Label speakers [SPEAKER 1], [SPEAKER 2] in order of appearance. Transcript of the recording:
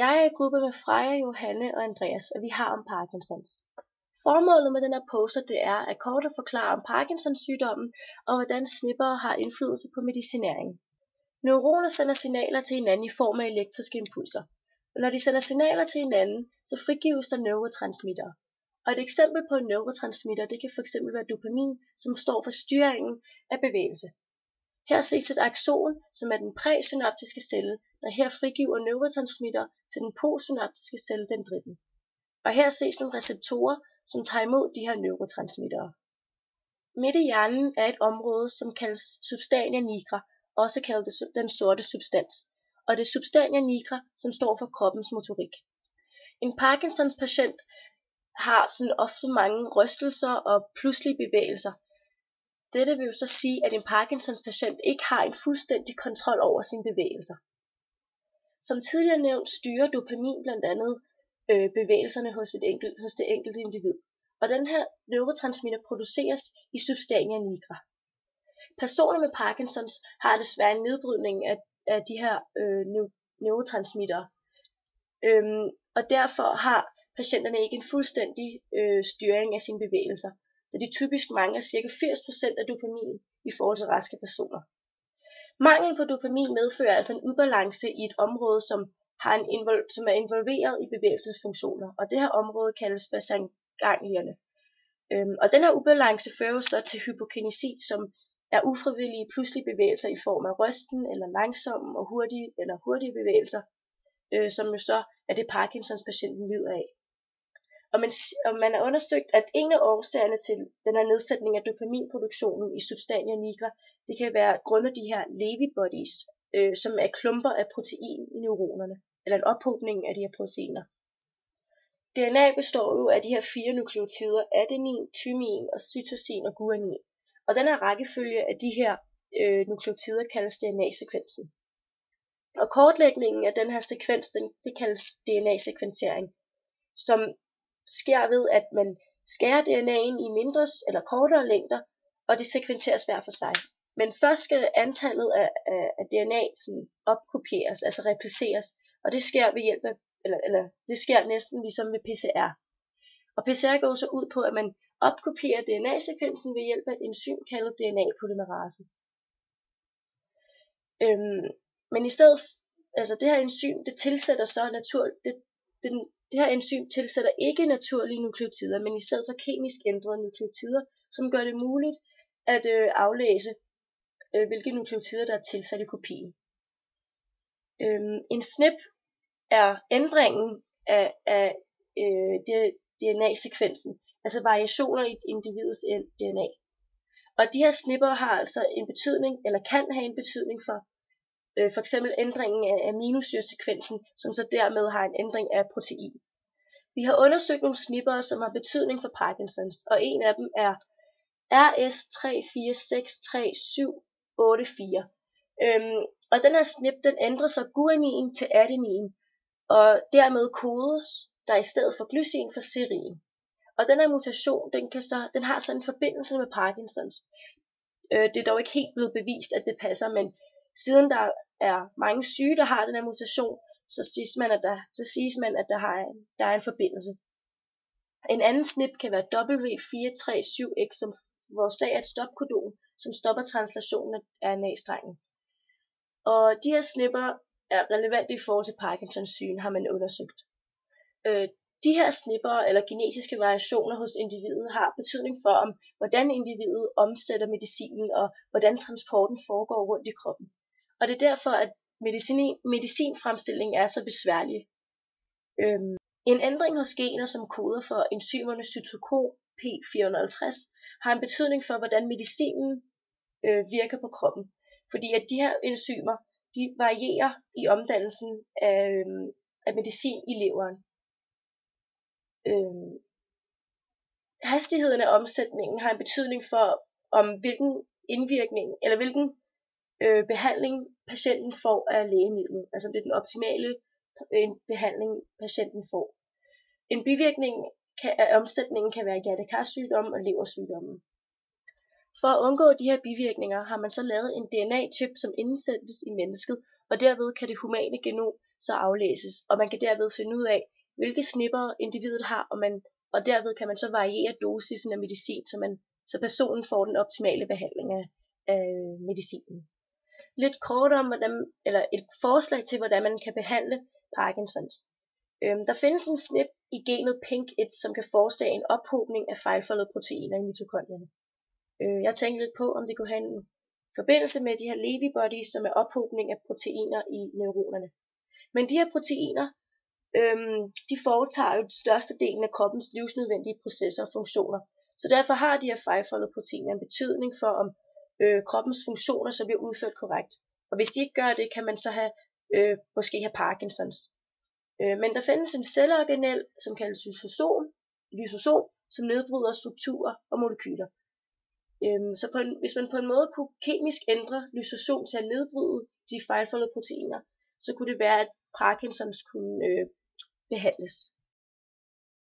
[SPEAKER 1] Jeg er i gruppe med Freja, Johanne og Andreas, og vi har om Parkinsons. Formålet med den her poster det er at kort at forklare om Parkinsons sygdommen og hvordan snippere har indflydelse på medicineringen. Neuroner sender signaler til hinanden i form af elektriske impulser. Og når de sender signaler til hinanden, så frigives der neurotransmittere. Og et eksempel på en neurotransmitter det kan fx være dopamin, som står for styringen af bevægelse. Her ses et axon, som er den præsynaptiske celle, der her frigiver neurotransmitter til den postsynaptiske celle, dendritten. Og her ses nogle receptorer, som tager imod de her neurotransmittere. Midt i hjernen er et område, som kaldes substania nigra, også kaldet den sorte substans. Og det er substania nigra, som står for kroppens motorik. En Parkinsons patient har sådan ofte mange rystelser og pludselige bevægelser. Dette vil jo så sige, at en Parkinsons patient ikke har en fuldstændig kontrol over sine bevægelser. Som tidligere nævnt styrer dopamin blandt andet bevægelserne hos det enkelte individ. Og den her neurotransmitter produceres i substania nigra. Personer med Parkinsons har desværre en nedbrydning af de her neurotransmittere. Og derfor har patienterne ikke en fuldstændig styring af sine bevægelser, da de typisk mangler ca. 80% af dopamin i forhold til raske personer. Mangel på dopamin medfører altså en ubalance i et område, som er involveret i bevægelsesfunktioner, og det her område kaldes basanganglierne. Og den her ubalance fører så til hypokinesi, som er ufrivillige pludselige bevægelser i form af rysten eller langsomme og hurtige bevægelser, som jo så er det Parkinsons patienten lider af. Og man har undersøgt, at en af årsagerne til den her nedsætning af dopaminproduktionen i substania nigra, det kan være grundet de her Lewy bodies, som er klumper af protein i neuronerne, eller en ophobning af de her proteiner. DNA består jo af de her 4 nukleotider, adenin, thymin og cytosin og guanin. Og den her rækkefølge af de her nukleotider kaldes DNA-sekvensen. Og kortlægningen af den her sekvens, det kaldes DNA-sekventering, som sker ved, at man skærer DNA'en i mindre eller kortere længder, og det sekventeres hver for sig. Men først skal antallet af DNA sådan opkopieres, altså repliceres, og det sker ved hjælp af, eller det sker næsten ligesom ved PCR. Og PCR går så ud på, at man opkopierer DNA-sekvensen ved hjælp af et enzym kaldet DNA-polymerase. Men i stedet, altså det her enzym, det tilsætter så det her enzym tilsætter ikke naturlige nukleotider, men i stedet for kemisk ændrede nukleotider, som gør det muligt at aflæse, hvilke nukleotider der er tilsat i kopien. En SNP er ændringen af DNA-sekvensen, altså variationer i individets DNA. Og de her snipper har altså en betydning, eller kan have en betydning for eksempel ændringen af aminosyresekvensen, som så dermed har en ændring af protein. Vi har undersøgt nogle snipper, som har betydning for Parkinsons, og en af dem er RS3463784. Og den her snip, den ændrer så guanin til adenin, og dermed kodes der i stedet for glycin for serin. Og den her mutation, den har så en forbindelse med Parkinsons. Det er dog ikke helt blevet bevist, at det passer, men siden der er mange syge, der har den her mutation, så siges man, at der er en forbindelse. En anden snip kan være W437X, som forårsager et stopkodon, som stopper translationen af RNA-strengen. Og de her snipper er relevante i forhold til Parkinsons syge, har man undersøgt. De her snipper eller genetiske variationer hos individet har betydning for, hvordan individet omsætter medicinen og hvordan transporten foregår rundt i kroppen. Og det er derfor, at medicinfremstilling er så besværlig. En ændring hos gener, som koder for enzymerne cytokrom P450, har en betydning for, hvordan medicinen virker på kroppen. Fordi at de her enzymer, de varierer i omdannelsen af medicin i leveren. Hastigheden af omsætningen har en betydning for, hvilken indvirkning eller hvilken behandling patienten får af lægemidlet. Altså det er den optimale behandling patienten får. En bivirkning af omsætningen kan være hjertekarsygdomme og leversygdomme. For at undgå de her bivirkninger har man så lavet en DNA-chip, som indsættes i mennesket, og derved kan det humane genom så aflæses, og man kan derved finde ud af, hvilke snipper individet har, og derved kan man så variere dosisen af medicin, så personen får den optimale behandling af medicinen. Lidt kort om, eller et forslag til, hvordan man kan behandle Parkinsons. Der findes en snip i genet PINK1, som kan forårsage en ophobning af fejlfoldede proteiner i mitokondrierne. Jeg tænkte lidt på, om det kunne have en forbindelse med de her Lewy bodies, som er ophobning af proteiner i neuronerne. Men de her proteiner, de foretager jo størstedelen af kroppens livsnødvendige processer og funktioner. Så derfor har de her fejlfoldede proteiner en betydning for, om kroppens funktioner så bliver udført korrekt. Og hvis de ikke gør det, kan man så måske have Parkinsons. Men der findes en celleorganel, som kaldes lysosom, som nedbryder strukturer og molekyler. Så hvis man på en måde kunne kemisk ændre lysosom til at nedbryde de fejlfoldede proteiner, så kunne det være, at Parkinsons kunne behandles.